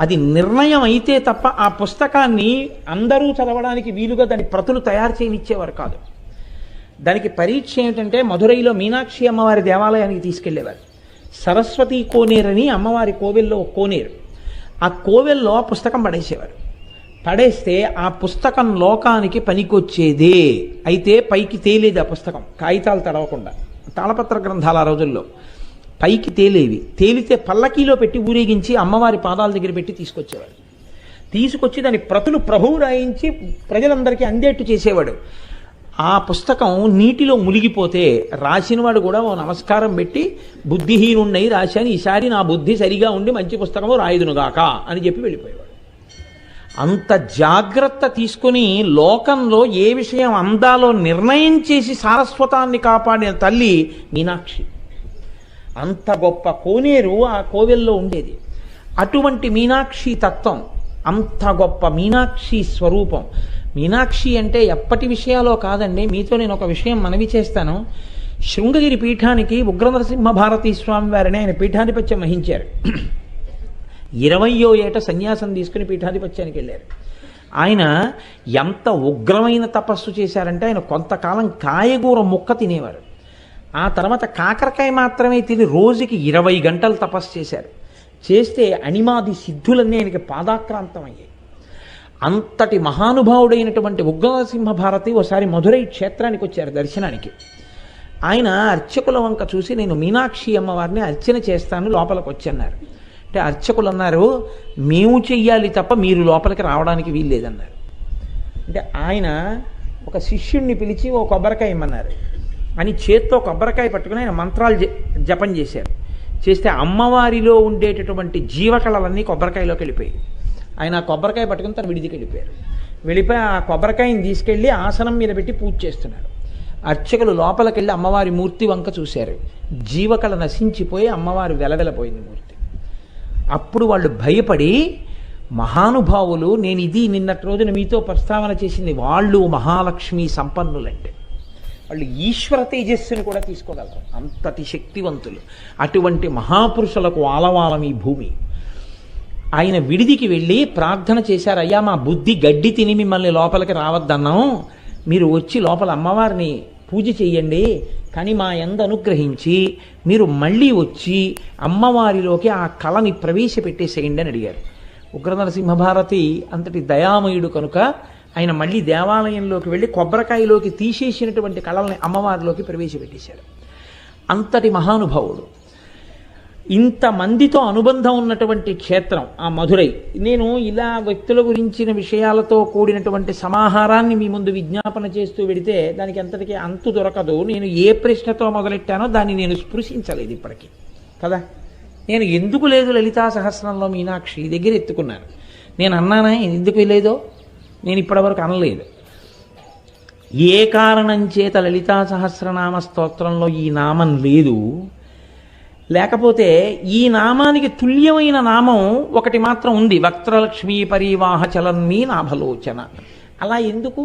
అది నిర్ణయం అయితే తప్ప ఆ పుస్తకాన్ని అందరూ చదవడానికి వీలుగా దాని ప్రతులు తయారు చేయనిచ్చేవారు కాదు. దానికి పరీక్ష ఏమిటంటే, మధురైలో మీనాక్షి అమ్మవారి దేవాలయానికి తీసుకెళ్లేవారు. సరస్వతి కోనేరని అమ్మవారి కోవెల్లో ఒక కోనేరు. ఆ కోవెల్లో పుస్తకం పడేసేవారు. పడేస్తే ఆ పుస్తకం లోకానికి పనికొచ్చేదే అయితే పైకి తేలేది. ఆ పుస్తకం కాగితాలు తడవకుండా, తాళపత్ర గ్రంథాలు ఆ రోజుల్లో పైకి తేలేవి. తేలితే పల్లకీలో పెట్టి ఊరేగించి అమ్మవారి పాదాల దగ్గర పెట్టి తీసుకొచ్చేవాడు. తీసుకొచ్చి దాని ప్రతులు ప్రభువు రాయించి ప్రజలందరికీ అందేట్టు చేసేవాడు. ఆ పుస్తకం నీటిలో మునిగిపోతే రాసినవాడు కూడా ఓ నమస్కారం పెట్టి, బుద్ధిహీనుండై రాశాను, ఈసారి నా బుద్ధి సరిగా ఉండి మంచి పుస్తకము రాయుదునుగాక అని చెప్పి వెళ్ళిపోయేవాడు. అంత జాగ్రత్త తీసుకుని లోకంలో ఏ విషయం అందాలో నిర్ణయం చేసి సారస్వతాన్ని కాపాడిన తల్లి మీనాక్షి. అంత గొప్ప కోనేరు ఆ కోవెల్లో ఉండేది. అటువంటి మీనాక్షి తత్వం, అంత గొప్ప మీనాక్షి స్వరూపం. మీనాక్షి అంటే ఎప్పటి విషయాలో కాదండి. మీతో నేను ఒక విషయం మనవి చేస్తాను. శృంగగిరి పీఠానికి ఉగ్రనరసింహ భారతీ స్వామి వారిని ఆయన పీఠాధిపత్యం వహించారు. 20వ ఏట సన్యాసం తీసుకుని పీఠాధిపత్యానికి వెళ్ళారు. ఆయన ఎంత ఉగ్రమైన తపస్సు చేశారంటే ఆయన కొంతకాలం కాయగూర ముక్క తినేవారు. ఆ తర్వాత కాకరకాయ మాత్రమే తిని రోజుకి 20 గంటలు తపస్సు చేశారు. చేస్తే అణిమాది సిద్ధులన్నీ ఆయనకి పాదాక్రాంతమయ్యాయి. అంతటి మహానుభావుడైనటువంటి ఉగ్రనరసింహ భారతి ఒకసారి మధురై క్షేత్రానికి వచ్చారు దర్శనానికి. ఆయన అర్చకుల వంక చూసి, నేను మీనాక్షి అమ్మవారిని అర్చన చేస్తాను, లోపలికి వచ్చన్నారు. అంటే అర్చకులు అన్నారు, మేము చెయ్యాలి తప్ప మీరు లోపలికి రావడానికి వీల్లేదన్నారు. అంటే ఆయన ఒక శిష్యుణ్ణి పిలిచి ఓ కొబ్బరికాయ ఇమ్మన్నారు. అని చేత్తో కొబ్బరికాయ పట్టుకుని ఆయన మంత్రాలు జపం చేశారు. చేస్తే అమ్మవారిలో ఉండేటటువంటి జీవకళలన్నీ కొబ్బరికాయలోకి వెళ్ళిపోయాయి. ఆయన ఆ కొబ్బరికాయ పట్టుకుని తను విడిదికి వెళ్ళిపోయారు. వెళ్ళిపోయి ఆ కొబ్బరికాయని తీసుకెళ్ళి ఆసనం మీద పెట్టి పూజ చేస్తున్నారు. అర్చకులు లోపలికి వెళ్ళి అమ్మవారి మూర్తి వంక చూశారు. జీవకళ నశించిపోయి అమ్మవారి వెలవెలపోయింది మూర్తి. అప్పుడు వాళ్ళు భయపడి, మహానుభావులు, నేను ఇది నిన్నటి రోజున మీతో ప్రస్తావన చేసింది, వాళ్ళు మహాలక్ష్మి సంపన్నులంటే వాళ్ళు ఈశ్వర తేజస్సును కూడా తీసుకోగలరు, అంతటి శక్తివంతులు. అటువంటి మహాపురుషులకు ఆలవాలం ఈ భూమి. ఆయన విడిదికి వెళ్ళి ప్రార్థన చేశారు, అయ్యా మా బుద్ధి గడ్డి తిని మిమ్మల్ని లోపలికి రావద్దన్నాం, మీరు వచ్చి లోపల అమ్మవారిని పూజ చెయ్యండి, కానీ మా యందు అనుగ్రహించి మీరు మళ్ళీ వచ్చి అమ్మవారిలోకి ఆ కళని ప్రవేశపెట్టేసేయండి అని అడిగారు. ఉగ్రనరసింహభారతి అంతటి దయామయుడు కనుక ఆయన మళ్ళీ దేవాలయంలోకి వెళ్ళి కొబ్బరికాయలోకి తీసేసినటువంటి కళల్ని అమ్మవారిలోకి ప్రవేశపెట్టేశారు. అంతటి మహానుభావుడు. ఇంతమందితో అనుబంధం ఉన్నటువంటి క్షేత్రం ఆ మధురై. నేను ఇలా వ్యక్తుల గురించిన విషయాలతో కూడినటువంటి సమాహారాన్ని మీ ముందు విజ్ఞాపన చేస్తూ వెడితే దానికి ఎంతటికీ అంతు దొరకదు. నేను ఏ ప్రశ్నతో మొదలెట్టానో దాన్ని నేను స్పృశించలేదు ఇప్పటికీ కదా. నేను ఎందుకు లేదు లలితా సహస్రంలో మీనాక్షి దగ్గర ఎత్తుకున్నాను. నేను అన్నానా ఎందుకు లేదో? నేను ఇప్పటివరకు అనలేదు. ఏ కారణం చేత లలితా సహస్రనామ స్తోత్రంలో ఈ నామం లేదు, లేకపోతే ఈ నామానికి తుల్యమైన నామం ఒకటి మాత్రం ఉంది, వక్త్రలక్ష్మీ పరివాహ చలన్మీ నాభలోచన. అలా ఎందుకు?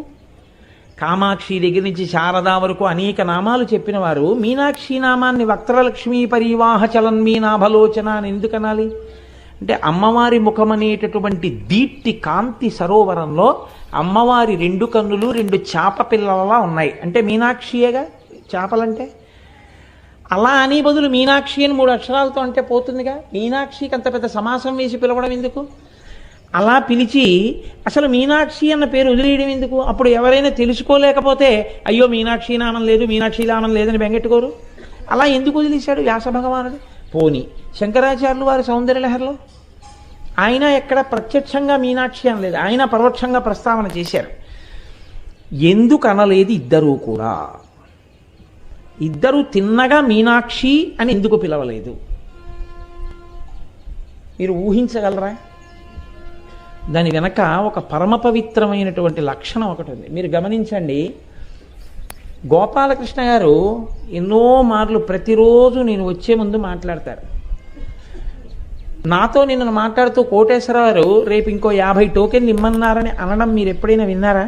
కామాక్షి దగ్గర నుంచి శారదా వరకు అనేక నామాలు చెప్పిన వారు మీనాక్షి నామాన్ని వక్త్రలక్ష్మీ పరివాహ చలన్మీ నాభలోచన అని ఎందుకు అనాలి? అంటే అమ్మవారి ముఖం అనేటటువంటి దీప్తి కాంతి సరోవరంలో అమ్మవారి 2 కన్నులు 2 చేప పిల్లలలా ఉన్నాయి. అంటే మీనాక్షియేగా చేపలంటే. అలా అని బదులు మీనాక్షి అని 3 అక్షరాలతో అంటే పోతుందిగా. మీనాక్షికి అంత పెద్ద సమాసం వేసి పిలవడం ఎందుకు? అలా పిలిచి అసలు మీనాక్షి అన్న పేరు వదిలేయడం ఎందుకు? అప్పుడు ఎవరైనా తెలుసుకోలేకపోతే అయ్యో మీనాక్షి నామం లేదు, మీనాక్షి నామం లేదని బెంగెట్టుకోరు. అలా ఎందుకు వదిలేశాడు వ్యాస భగవానుడు? పోని శంకరాచార్యులు వారి సౌందర్యలహరిలో ఆయన ఎక్కడ ప్రత్యక్షంగా మీనాక్షి అనలేదు, ఆయన పరోక్షంగా ప్రస్తావన చేశారు. ఎందుకు అనలేదు ఇద్దరూ కూడా? ఇద్దరు తిన్నగా మీనాక్షి అని ఎందుకు పిలవలేదు? మీరు ఊహించగలరా? దాని వెనక ఒక పరమ పవిత్రమైనటువంటి లక్షణం ఒకటి ఉంది. మీరు గమనించండి, గోపాలకృష్ణ గారు ఎన్నో మార్లు ప్రతిరోజు నేను వచ్చే ముందు మాట్లాడతారు. నాతో నిన్న మాట్లాడుతూ కోటేశ్వరరావు గారు రేపు ఇంకో 50 టోకెన్లు ఇమ్మన్నారని అనడం మీరు ఎప్పుడైనా విన్నారా?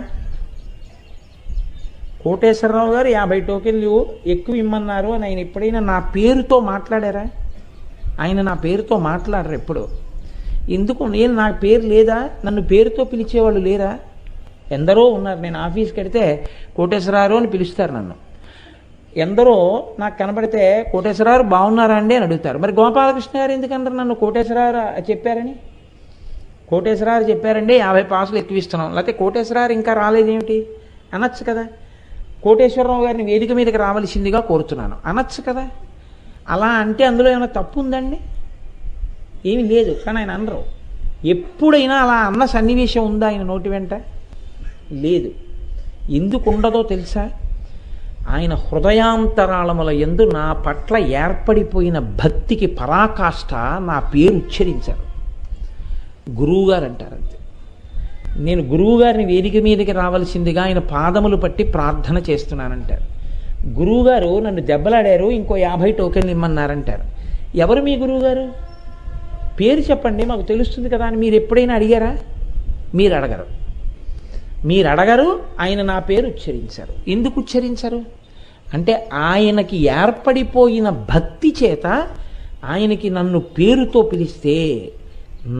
కోటేశ్వరరావు గారు 50 టోకెన్లు ఎక్కువ ఇమ్మన్నారు అని ఆయన ఎప్పుడైనా నా పేరుతో మాట్లాడారా? ఆయన నా పేరుతో మాట్లాడరు ఎప్పుడు. ఎందుకు? నేను నా పేరు లేదా? నన్ను పేరుతో పిలిచేవాళ్ళు లేరా? ఎందరో ఉన్నారు. నేను ఆఫీస్కి వెడితే కోటేశ్వరరావు అని పిలుస్తారు నన్ను. ఎందరో నాకు కనబడితే కోటేశ్వరరావు బాగున్నారా అండి అని అడుగుతారు. మరి గోపాలకృష్ణ గారు ఎందుకన్నారు నన్ను కోటేశ్వరరావు చెప్పారని? కోటేశ్వరరావు చెప్పారండి 50 పాసులు ఎక్కువ ఇస్తున్నాం, లేకపోతే కోటేశ్వరరావు ఇంకా రాలేదేమిటి అనొచ్చు కదా. కోటేశ్వరరావు గారిని వేదిక మీదకి రావలసిందిగా కోరుతున్నాను అనొచ్చు కదా. అలా అంటే అందులో ఏమైనా తప్పు ఉందండి? ఏమీ లేదు. కానీ ఆయన అనరు. ఎప్పుడైనా అలా అన్న సన్నివేశం ఉందా ఆయన నోటి వెంట? లేదు. ఎందుకు ఉండదో తెలుసా? ఆయన హృదయాంతరాళముల యందు నా పట్ల ఏర్పడిపోయిన భక్తికి పరాకాష్ఠ నా పేరు ఉచ్చరించారు. గురువుగారు అంటారంతే. నేను గురువుగారిని వేదిక మీదకి రావాల్సిందిగా ఆయన పాదములు పట్టి ప్రార్థన చేస్తున్నానంటారు. గురువుగారు నన్ను దెబ్బలాడారు, ఇంకో 50 టోకెన్లు ఇమ్మన్నారంటారు. ఎవరు మీ గురువుగారు? పేరు చెప్పండి మాకు తెలుస్తుంది కదా అని మీరు ఎప్పుడైనా అడిగారా? మీరు అడగరు. మీరు అడగరు. ఆయన నా పేరు ఉచ్చరించారు. ఎందుకు ఉచ్చరించారు అంటే ఆయనకి ఏర్పడిపోయిన భక్తి చేత ఆయనకి నన్ను పేరుతో పిలిస్తే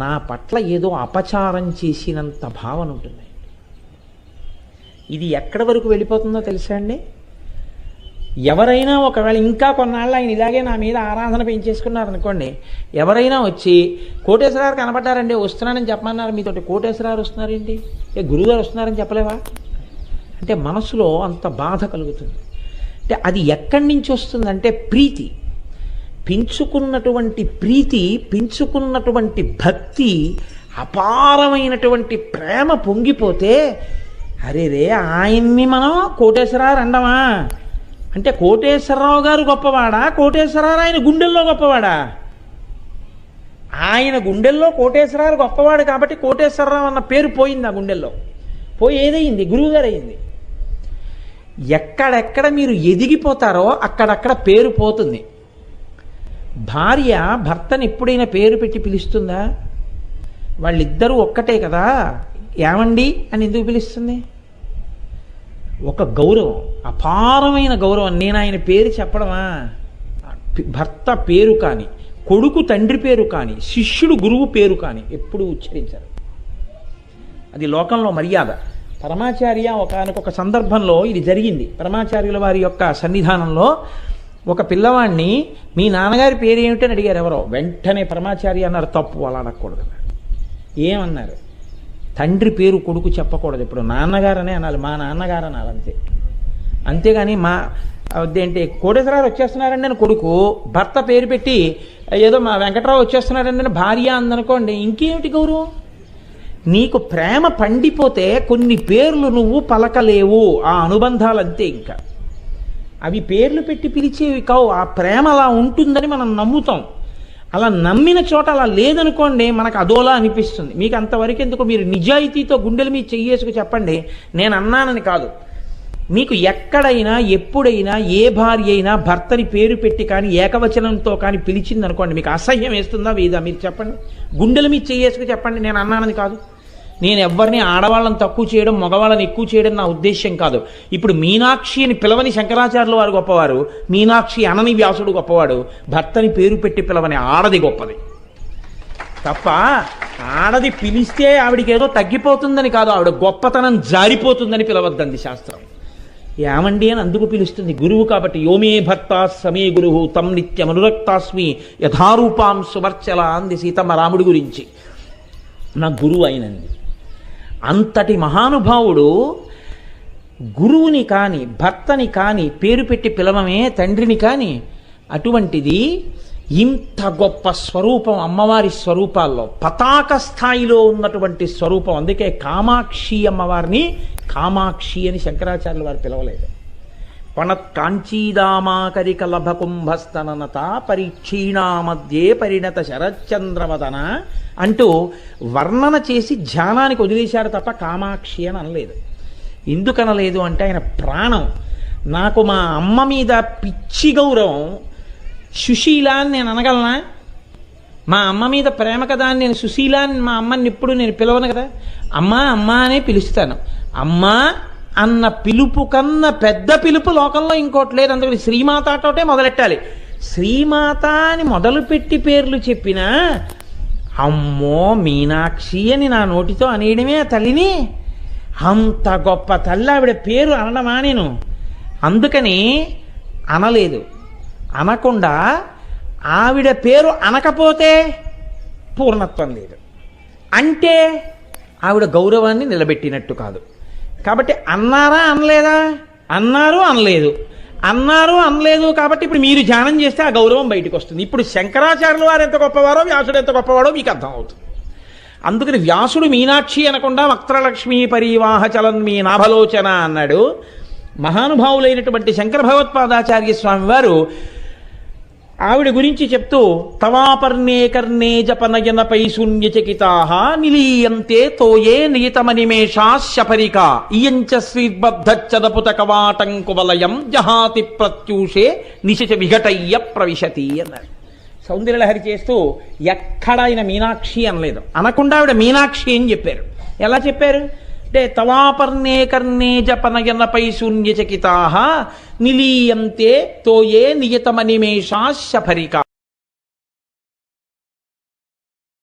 నా పట్ల ఏదో అపచారం చేసినంత భావన ఉంటుంది. ఇది ఎక్కడి వరకు వెళ్ళిపోతుందో తెలుసా అండి? ఎవరైనా ఒకవేళ ఇంకా కొన్నాళ్ళు ఆయన ఇలాగే నా మీద ఆరాధన పెంచేసుకున్నారనుకోండి, ఎవరైనా వచ్చి కోటేశ్వరరావు కనపడ్డారండి, వస్తున్నానని చెప్పమన్నారు, మీతోటి కోటేశ్వరరావు వస్తున్నారేంటి, గురువుగారు వస్తున్నారని చెప్పలేవా అంటే మనసులో అంత బాధ కలుగుతుంది. అంటే అది ఎక్కడి నుంచి వస్తుందంటే ప్రీతి, పెంచుకున్నటువంటి ప్రీతి, పెంచుకున్నటువంటి భక్తి, అపారమైనటువంటి ప్రేమ పొంగిపోతే అరే రే ఆయన్ని మనం కోటేశ్వరరావు అండమా అంటే కోటేశ్వరరావు గారు గొప్పవాడా, కోటేశ్వరరావు ఆయన గుండెల్లో గొప్పవాడా? ఆయన గుండెల్లో కోటేశ్వరరావు గొప్పవాడు కాబట్టి కోటేశ్వరరావు అన్న పేరు పోయింది, ఆ గుండెల్లో పోయి ఏదయింది, గురువుగారు అయింది. ఎక్కడెక్కడ మీరు ఎదిగిపోతారో అక్కడక్కడ పేరు పోతుంది. భార్య భర్తని ఎప్పుడైనా పేరు పెట్టి పిలుస్తుందా? వాళ్ళిద్దరూ ఒక్కటే కదా, ఏమండి అని ఎందుకు పిలుస్తుంది? ఒక గౌరవం, అపారమైన గౌరవం. నేను ఆయన పేరు చెప్పడమా? భర్త పేరు కానీ, కొడుకు తండ్రి పేరు కానీ, శిష్యుడు గురువు పేరు కానీ ఎప్పుడు ఉచ్చరించారు. అది లోకంలో మర్యాద. పరమాచార్య ఒకానొక సందర్భంలో ఇది జరిగింది. పరమాచార్యుల వారి యొక్క సన్నిధానంలో ఒక పిల్లవాడిని మీ నాన్నగారి పేరు ఏమిటని అడిగారు ఎవరో. వెంటనే పరమాచార్య అన్నారు, తప్పు, అలా అనకూడదు అన్నారు. ఏమన్నారు? తండ్రి పేరు కొడుకు చెప్పకూడదు, ఇప్పుడు నాన్నగారనే అనాలి, మా నాన్నగారు అనాలి అంతే. అంతేగాని మా అదేంటి కోటేశ్వరరావు వచ్చేస్తున్నారండి అని కొడుకు భర్త పేరు పెట్టి ఏదో మా వెంకట్రావు వచ్చేస్తున్నారండి అని భార్య అందనుకోండి, ఇంకేమిటి గౌరవం? నీకు ప్రేమ పండిపోతే కొన్ని పేర్లు నువ్వు పలకలేవు, ఆ అనుబంధాలు అంతే. ఇంకా అవి పేర్లు పెట్టి పిలిచేవి కావు. ఆ ప్రేమ అలా ఉంటుందని మనం నమ్ముతాం. అలా నమ్మిన చోట అలా లేదనుకోండి, మనకు అదోలా అనిపిస్తుంది. మీకు అంతవరకు ఎందుకు, మీరు నిజాయితీతో గుండెలు మీ చెయ్యేసుకు చెప్పండి, నేను అన్నానని కాదు. మీకు ఎక్కడైనా ఎప్పుడైనా ఏ భార్య అయినా భర్తని పేరు పెట్టి కానీ ఏకవచనంతో కానీ పిలిచింది అనుకోండి, మీకు అసహ్యం వేస్తుందా వేదా? మీరు చెప్పండి, గుండెలు మీ చెయ్యేసుకు చెప్పండి, నేను అన్నానని కాదు. నేను ఎవరిని ఆడవాళ్ళని తక్కువ చేయడం, మగవాళ్ళని ఎక్కువ చేయడం నా ఉద్దేశ్యం కాదు. ఇప్పుడు మీనాక్షి అని పిలవని శంకరాచార్యుల వారు గొప్పవారు, మీనాక్షి అనని వ్యాసుడు గొప్పవాడు, భర్తని పేరు పెట్టి పిలవని ఆడది గొప్పది తప్ప, ఆడది పిలిస్తే ఆవిడికి ఏదో తగ్గిపోతుందని కాదు, ఆవిడ గొప్పతనం జారిపోతుందని పిలవద్దంది శాస్త్రం. ఏమండి అని అందుకు పిలుస్తుంది, గురువు కాబట్టి. యోమే భర్త సమే గురువు తం నిత్యమనురక్తాస్మి యథారూపాం సువర్చల అంది సీతమ్మ రాముడి గురించి. నా గురువు అయినంది. అంతటి మహానుభావుడు గురువుని కానీ భర్తని కానీ పేరు పెట్టి పిలవమే, తండ్రిని కానీ. అటువంటిది ఇంత గొప్ప స్వరూపం అమ్మవారి స్వరూపాల్లో పతాక స్థాయిలో ఉన్నటువంటి స్వరూపం. అందుకే కామాక్షి అమ్మవారిని కామాక్షి అని శంకరాచార్యుల వారు పిలవలేదు. పణత్ కాంచీదామాకరిక లభకుంభస్తననత పరీక్షీణా మధ్యే పరిణత శరచంద్రవదన అంటూ వర్ణన చేసి ధ్యానానికి వదిలేశారు తప్ప కామాక్షి అని అనలేదు. ఎందుకు అనలేదు అంటే ఆయన ప్రాణం. నాకు మా అమ్మ మీద పిచ్చి గౌరవం, సుశీల అని నేను అనగలనా? మా అమ్మ మీద ప్రేమ కదా అని నేను సుశీల అని మా అమ్మని ఎప్పుడు నేను పిలవను కదా. అమ్మా అమ్మా అనే పిలుస్తాను. అమ్మా అన్న పిలుపు కన్నా పెద్ద పిలుపు లోకంలో ఇంకోటి లేదు. అందుకని శ్రీమాతతోటే మొదలెట్టాలి. శ్రీమాత అని మొదలుపెట్టి పేర్లు చెప్పినా అమ్మో మీనాక్షి అని నా నోటితో అనేయడమే ఆ తల్లిని. అంత గొప్ప తల్లి ఆవిడ పేరు అనడమా నేను? అందుకని అనలేదు. అనకుండా ఆవిడ పేరు అనకపోతే పూర్ణత్వం లేదు, అంటే ఆవిడ గౌరవాన్ని నిలబెట్టినట్టు కాదు. కాబట్టి అన్నారా అనలేదా? అన్నారు అనలేదు, అన్నారు అనలేదు. కాబట్టి ఇప్పుడు మీరు ధ్యానం చేస్తే ఆ గౌరవం బయటకు వస్తుంది. ఇప్పుడు శంకరాచార్యుల వారు ఎంత గొప్పవారో వ్యాసుడు ఎంత గొప్పవాడో మీకు అర్థమవుతుంది. అందుకని వ్యాసుడు మీనాక్షి అనకుండా వక్త్రలక్ష్మీ పరివాహ చలన్ మీ నాభలోచన అన్నాడు. మహానుభావులైనటువంటి శంకర భగవత్పాదాచార్య స్వామి వారు ఆవిడ గురించి చెప్తూ తవాపర్ణే కర్ణే జపనయనపై శూన్యచకితాః నిలీయంతే తోయే నియతమనిమేషాశపరిక ఇయంచ శ్రీర్బద్ధచ్చదపుత కవాటంకువలయం జహాతి ప్రత్యూషే నిశచ విఘటయ్య ప్రవిశతి అన్నారు. సౌందర్యలహరి చేస్తూ ఎక్కడ ఆయన మీనాక్షి అనలేదు. అనకుండా ఆవిడ మీనాక్షి అని చెప్పారు. ఎలా చెప్పారు అంటే తవాపర్ణే కర్ణే జపనయనపై శూన్యచకితాః నిలీయంతే తోయే నియతమనిమేషాశపరిక.